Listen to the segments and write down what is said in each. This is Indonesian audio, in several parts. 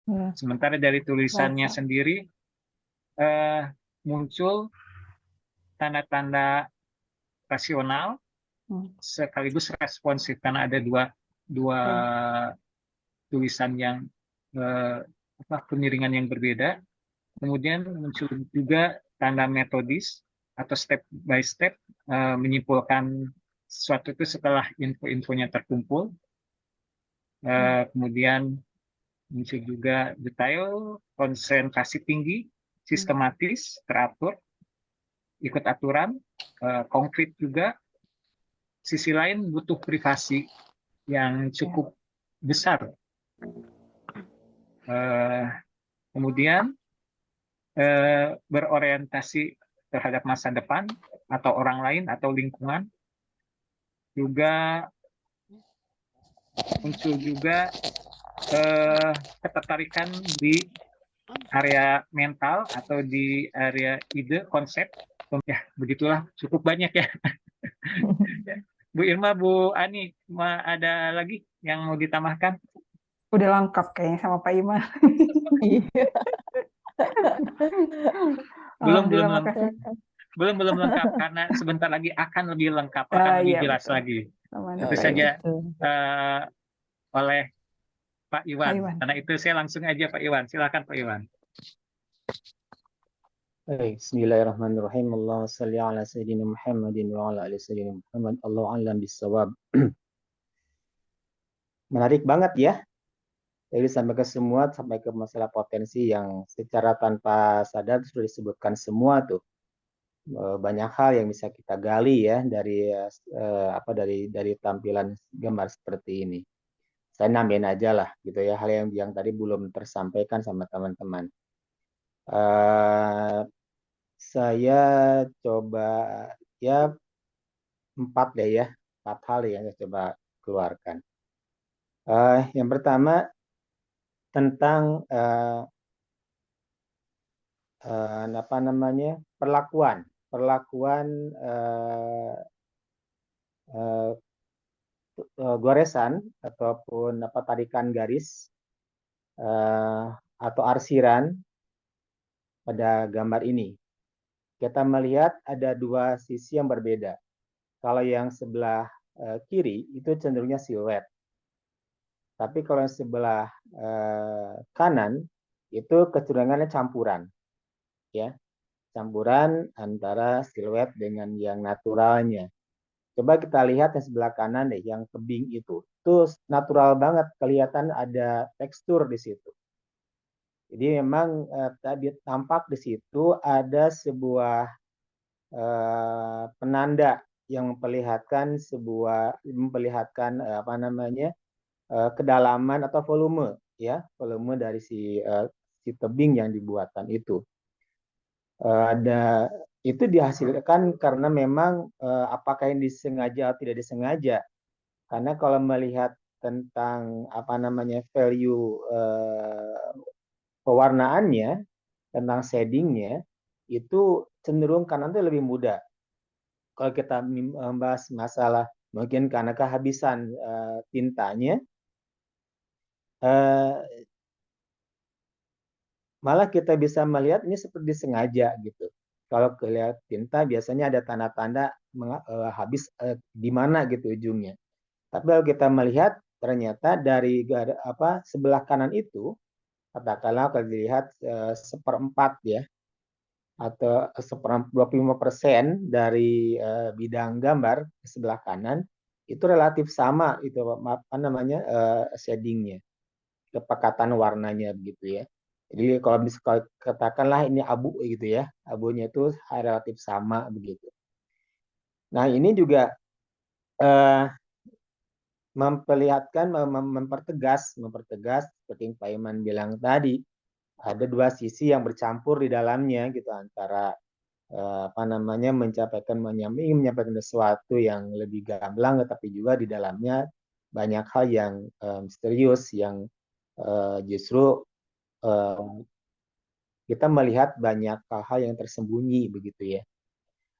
Ya, Sementara dari baik, tulisannya Pak. sendiri eh, muncul tanda-tanda rasional Hmm. sekaligus responsif karena ada dua dua Ya, tulisan yang eh, pengiringan yang berbeda. Kemudian muncul juga tanda metodis atau step by step menyimpulkan sesuatu itu setelah info-infonya terkumpul. hmm. Kemudian muncul juga detail, konsentrasi tinggi, Hmm. sistematis, teratur, ikut aturan, konkret juga. Sisi lain butuh privasi yang Ya, cukup besar. Eh, Kemudian berorientasi terhadap masa depan atau orang lain atau lingkungan. Juga muncul juga eh, ketertarikan di area mental atau di area ide, konsep. Ya, begitulah cukup banyak ya. Bu Irma, Bu Ani, ada lagi yang mau ditambahkan? udah lengkap kayaknya sama Pak Ima. Iya. Belum, belum Alhamdulillah, lengkap. makasih. Belum lengkap karena sebentar lagi akan lebih lengkap, akan Ah, lebih iya, jelas betul. lagi. Aman, Tentu Oke, Pak saja Ima. betul. eh, oleh Pak Pak Iwan. Iwan. Karena itu saya langsung aja Pak Iwan. Silakan Pak Iwan. Baik, Bismillahirrahmanirrahim. Allahumma salli ala Sayyidina Muhammadin wa ala ali Sayyidina Muhammad. Allahu a'lam bissawab. Menarik banget ya. Jadi sampai ke semua, sampai ke masalah potensi yang secara tanpa sadar sudah disebutkan semua tuh. Banyak hal yang bisa kita gali ya dari dari tampilan gambar seperti ini. Saya nambahin aja lah gitu ya hal yang tadi belum tersampaikan sama teman-teman. Eh, saya coba ya 4 deh ya, 4 hal yang saya coba keluarkan. Yang pertama tentang apa namanya perlakuan, perlakuan eh, goresan ataupun apa tarikan garis atau arsiran pada gambar ini. Kita melihat ada dua sisi yang berbeda. Kalau yang sebelah kiri itu cenderungnya siluet. Tapi kalau yang sebelah kanan itu kecenderungannya campuran, ya, campuran antara siluet dengan yang naturalnya. Coba kita lihat yang sebelah kanan deh, yang tebing itu natural banget, kelihatan ada tekstur di situ. Jadi memang tadi tampak di situ ada sebuah penanda yang memperlihatkan apa namanya kedalaman atau volume ya volume dari si tebing yang dibuatan itu ada itu dihasilkan karena memang apakah yang disengaja atau tidak disengaja karena kalau melihat tentang apa namanya value pewarnaannya tentang shadingnya itu cenderung kanan itu lebih mudah kalau kita membahas masalah mungkin karena kehabisan tintanya eh, malah kita bisa melihat ini seperti sengaja gitu. Kalau kelihatan tinta biasanya ada tanda-tanda habis di mana gitu ujungnya. Tapi kalau kita melihat ternyata dari sebelah kanan itu katakanlah kalau dilihat seperempat ya atau 25% dari bidang gambar di sebelah kanan itu relatif sama itu apa namanya shadingnya kepekatan warnanya begitu ya. Jadi kalau misalnya katakanlah ini abu gitu ya, abunya itu relatif sama begitu. Nah ini juga eh, memperlihatkan, mempertegas seperti yang Pak Iman bilang tadi, ada dua sisi yang bercampur di dalamnya gitu antara apa namanya menyampaikan sesuatu yang lebih gamblang, tetapi juga di dalamnya banyak hal yang misterius yang justru eh, kita melihat banyak hal-hal yang tersembunyi begitu ya.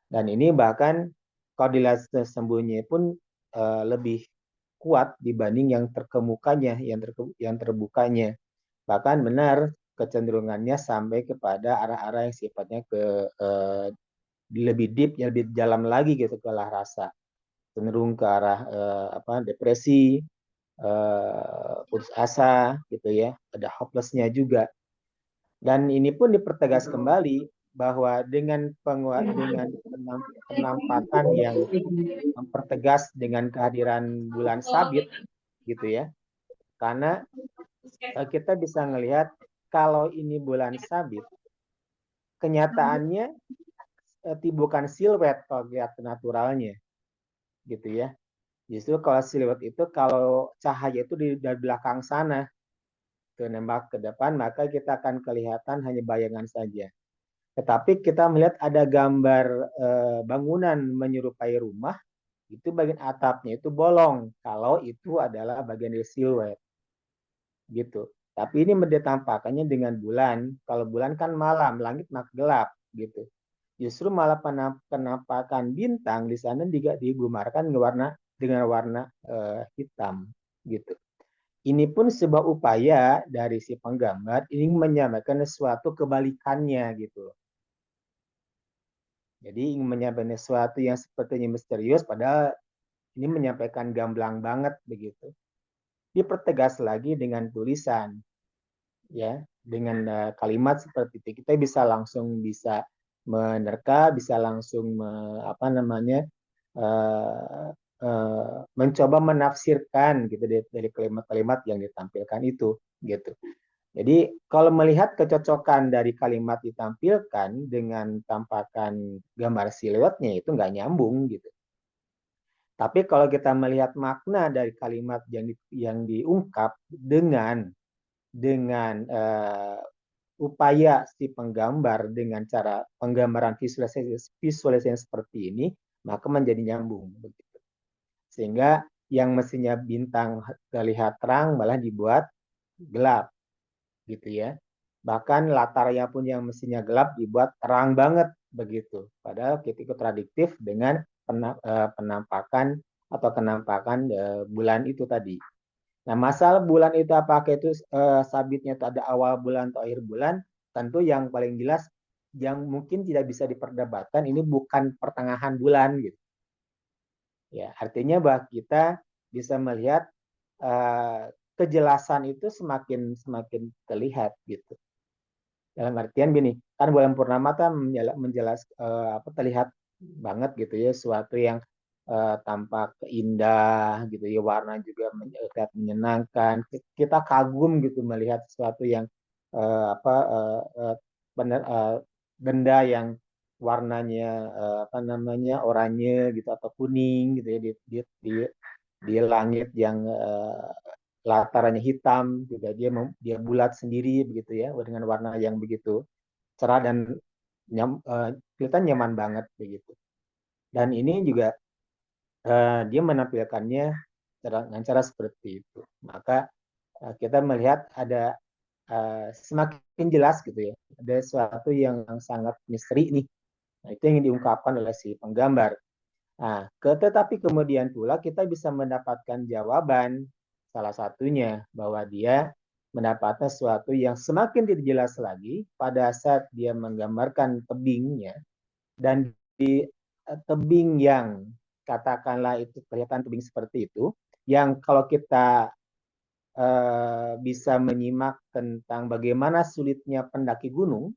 Dan ini bahkan kalau dilihat tersembunyi pun lebih kuat dibanding yang terkemukanya, yang terbukanya. Bahkan benar kecenderungannya sampai kepada arah-arah yang sifatnya lebih deep, lebih dalam lagi gitu ke arah rasa, cenderung ke arah depresi, putus asa gitu ya, ada hopelessnya juga. Dan ini pun dipertegas kembali bahwa dengan penampakan yang mempertegas dengan kehadiran bulan sabit gitu ya, karena kita bisa melihat kalau ini bulan sabit, kenyataannya bukan siluet kalau lihat naturalnya gitu ya. Justru kalau siluet itu kalau cahaya itu dari belakang sana ke nembak ke depan, maka kita akan kelihatan hanya bayangan saja. Tetapi kita melihat ada gambar bangunan menyerupai rumah, itu bagian atapnya itu bolong. Kalau itu adalah bagian dari siluet, gitu. Tapi ini ditampakkannya dengan bulan. Kalau bulan kan malam, langit mak gelap, gitu. Justru malah penampakan bintang di sana juga digumarkan dengan warna hitam, gitu. Ini pun sebuah upaya dari si penggambar ingin menyampaikan sesuatu kebalikannya gitu. Jadi ingin menyampaikan sesuatu yang sepertinya misterius, padahal ini menyampaikan gamblang banget begitu. Dipertegas lagi dengan tulisan, ya, dengan kalimat seperti itu kita bisa menerka, bisa langsung mencoba menafsirkan gitu dari kalimat-kalimat yang ditampilkan itu gitu. Jadi kalau melihat kecocokan dari kalimat ditampilkan dengan tampakan gambar siluetnya itu nggak nyambung gitu. Tapi kalau kita melihat makna dari kalimat yang diungkap dengan upaya si penggambar dengan cara penggambaran visualisasi seperti ini, maka menjadi nyambung begitu. Sehingga yang mestinya bintang terlihat terang malah dibuat gelap gitu ya. Bahkan latarnya pun yang mestinya gelap dibuat terang banget begitu. Padahal itu kontradiktif dengan penampakan atau kenampakan bulan itu tadi. Nah, masalah bulan itu apakah itu sabitnya itu ada awal bulan atau akhir bulan, tentu yang paling jelas yang mungkin tidak bisa diperdebatkan ini bukan pertengahan bulan gitu. Ya, artinya bahwa kita bisa melihat kejelasan itu semakin terlihat gitu. Dalam artian gini, kan bulan purnama kan terlihat banget gitu ya, suatu yang tampak indah gitu ya, warna juga terlihat menyenangkan. Kita kagum gitu melihat sesuatu yang benar benda yang warnanya oranye gitu atau kuning gitu ya di langit yang latarnya hitam juga dia bulat sendiri begitu ya dengan warna yang begitu cerah dan kelihatan nyaman banget begitu. Dan ini juga dia menampilkannya dengan cara seperti itu. Maka kita melihat ada semakin jelas gitu ya, ada sesuatu yang sangat misteri nih. Nah, itu yang diungkapkan oleh si penggambar. Nah, tetapi kemudian pula kita bisa mendapatkan jawaban salah satunya bahwa dia mendapatkan sesuatu yang semakin tidak jelas lagi pada saat dia menggambarkan tebingnya, dan di tebing yang katakanlah itu kelihatan tebing seperti itu, yang kalau kita bisa menyimak tentang bagaimana sulitnya pendaki gunung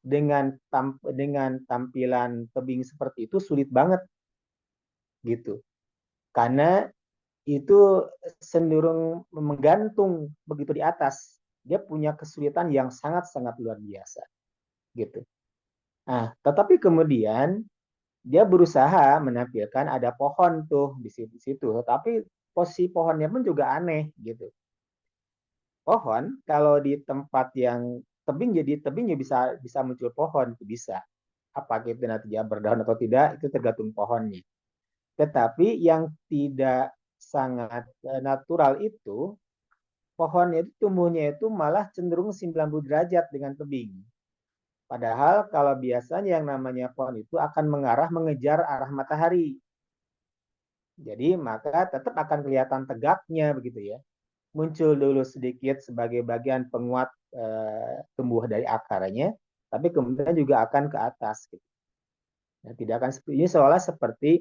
dengan tampilan tebing seperti itu sulit banget gitu. Karena itu cenderung menggantung begitu di atas. Dia punya kesulitan yang sangat-sangat luar biasa gitu. Nah, tetapi kemudian dia berusaha menampilkan ada pohon tuh di situ, tetapi posisi pohonnya pun juga aneh gitu. Pohon kalau di tempat yang tebing, jadi tebingnya bisa muncul pohon, itu bisa. Apakah itu nanti dia berdaun atau tidak itu tergantung pohonnya. Tetapi yang tidak sangat natural itu pohonnya itu tumbuhnya itu malah cenderung 90 derajat dengan tebing. Padahal kalau biasanya yang namanya pohon itu akan mengejar arah matahari. Jadi maka tetap akan kelihatan tegaknya begitu ya. muncul dulu sedikit sebagai bagian penguat tumbuh dari akarnya, tapi kemudian juga akan ke atas. Gitu. Nah, tidak akan seperti ini, seolah seperti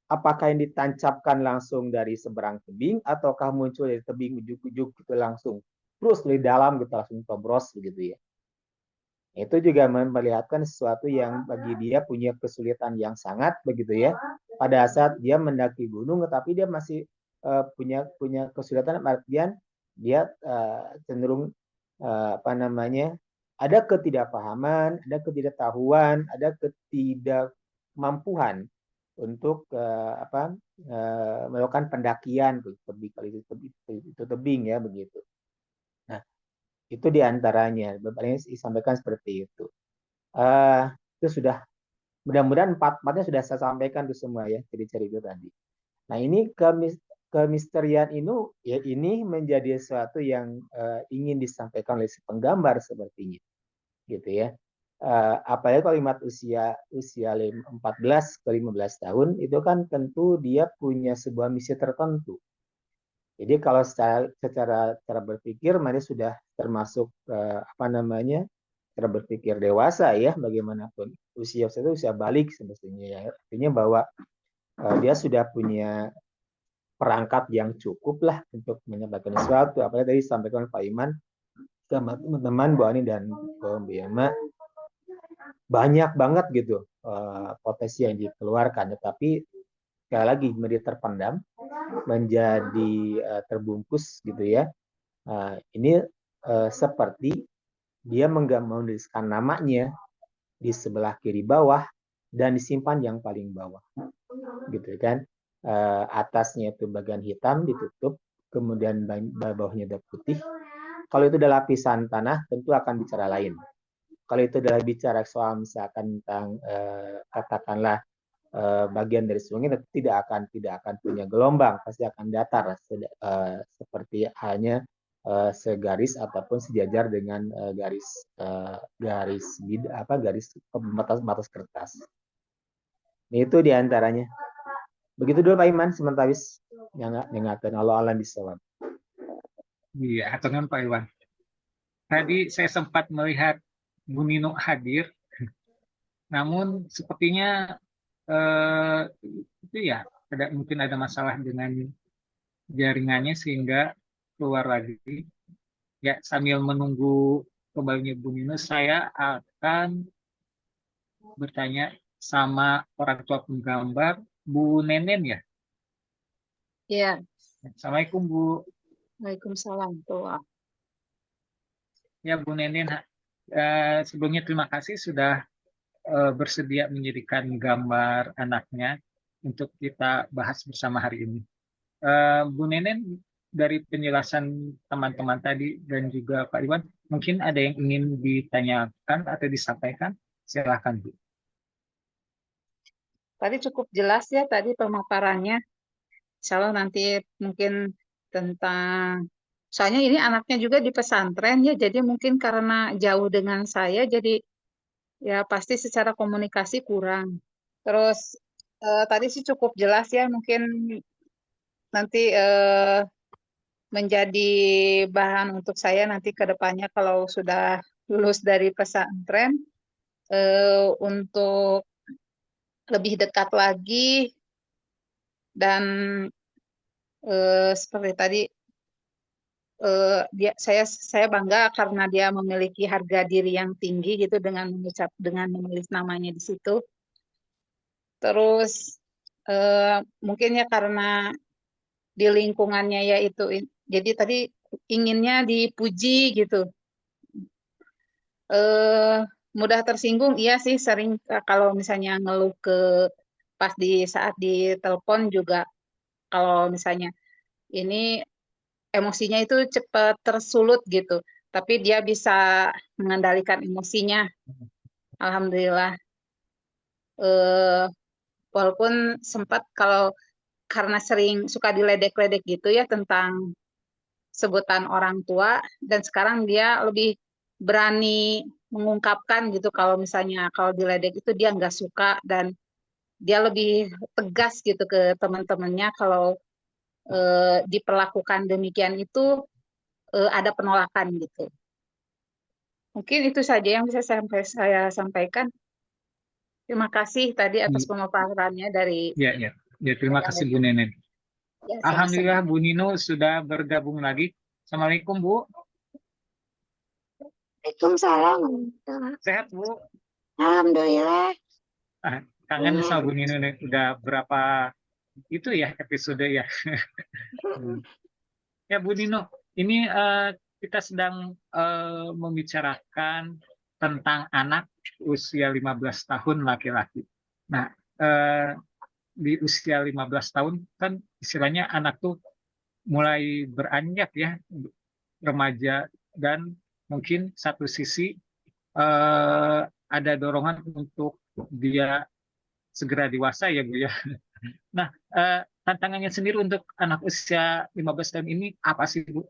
apakah yang ditancapkan langsung dari seberang tebing ataukah muncul dari tebing ujuk-ujuk gitu langsung terus dari dalam gitu langsung tobros begitu ya. Itu juga memperlihatkan sesuatu yang bagi dia punya kesulitan yang sangat begitu ya. Pada saat dia mendaki gunung, tetapi dia masih punya kesulitan artian dia cenderung apa namanya, ada ketidakpahaman, ada ketidaktahuan, ada ketidakmampuan untuk melakukan pendakian itu tebing ya begitu. Nah, itu diantaranya, paling disampaikan seperti itu. Itu sudah mudah-mudahan empatnya sudah saya sampaikan tuh semua ya ciri-ciri itu tadi. Nah ini kemisterian ini ya ini menjadi sesuatu yang ingin disampaikan oleh si penggambar sepertinya, gitu ya. Apalagi kalimat usia 14 ke 15 tahun itu kan tentu dia punya sebuah misi tertentu. Jadi kalau secara cara berpikir mereka sudah termasuk apa namanya, cara berpikir dewasa ya bagaimanapun usia itu usia balik semestinya ya, artinya bahwa dia sudah punya perangkat yang cukup lah untuk menyampaikan sesuatu. Apalagi tadi disampaikan Pak Iman sama teman-teman Bu Ani dan Bu Yama, banyak banget gitu potensi yang dikeluarkan, tetapi sekali lagi menjadi terpendam, menjadi terbungkus gitu ya. Ini seperti dia menuliskan namanya di sebelah kiri bawah dan disimpan yang paling bawah, gitu kan. Atasnya itu bagian hitam ditutup, kemudian bawahnya ada putih. Kalau itu adalah lapisan tanah, tentu akan bicara lain. Kalau itu adalah bicara soal misalkan tentang katakanlah bagian dari sungai, tidak akan punya gelombang, pasti akan datar seperti hanya segaris ataupun sejajar dengan garis batas kertas. Itu diantaranya. Begitu dulu Pak Iman, sementawis yang ngatakan Allah alam bisawab. Iya, aturkan Pak Iwan. Tadi saya sempat melihat Bu Nino hadir, namun sepertinya itu ya mungkin ada masalah dengan jaringannya sehingga keluar lagi. Ya, sambil menunggu kembalinya Bu Nino, saya akan bertanya sama orang tua penggambar, Bu Nenen ya. Ya, Assalamualaikum Bu. Waalaikumsalam. Tuh. Ya Bu Nenen, sebelumnya terima kasih sudah bersedia menjadikan gambar anaknya untuk kita bahas bersama hari ini. Bu Nenen, dari penjelasan teman-teman tadi dan juga Pak Iwan, mungkin ada yang ingin ditanyakan atau disampaikan? Silakan Bu. Tadi cukup jelas ya tadi pemaparannya. Insya Allah nanti mungkin tentang, soalnya ini anaknya juga di pesantren ya, jadi mungkin karena jauh dengan saya, jadi ya pasti secara komunikasi kurang. Terus tadi sih cukup jelas ya, mungkin nanti menjadi bahan untuk saya nanti ke depannya kalau sudah lulus dari pesantren, untuk lebih dekat lagi dan seperti tadi saya bangga karena dia memiliki harga diri yang tinggi gitu dengan menulis namanya di situ. Terus mungkin ya karena di lingkungannya yaitu jadi tadi inginnya dipuji gitu. Mudah tersinggung, iya sih sering kalau misalnya ngeluh pas di saat di telepon juga kalau misalnya ini emosinya itu cepat tersulut gitu, tapi dia bisa mengendalikan emosinya. Alhamdulillah. Walaupun sempat kalau karena sering suka diledek-ledek gitu ya tentang sebutan orang tua, dan sekarang dia lebih berani mengungkapkan gitu kalau misalnya kalau diledek itu dia nggak suka, dan dia lebih tegas gitu ke teman-temannya kalau diperlakukan demikian itu ada penolakan gitu. Mungkin itu saja yang bisa saya sampaikan. Terima kasih tadi atas pemaparannya dari Ya, ya. Ya, terima kasih Bu Nenen. ya, sama-sama. Alhamdulillah Bu Nino sudah bergabung lagi. Assalamualaikum Bu. Waalaikumsalam. Sehat Bu? Alhamdulillah. Kangen sama Bu Nino nih. Udah berapa itu ya episode ya. Ya Bu Nino, ini kita sedang membicarakan tentang anak usia 15 tahun laki-laki. Nah, di usia 15 tahun kan istilahnya anak tuh mulai beranjak ya, remaja, dan mungkin satu sisi ada dorongan untuk dia segera dewasa ya Bu ya. Nah, tantangannya sendiri untuk anak usia 15 tahun ini apa sih Bu?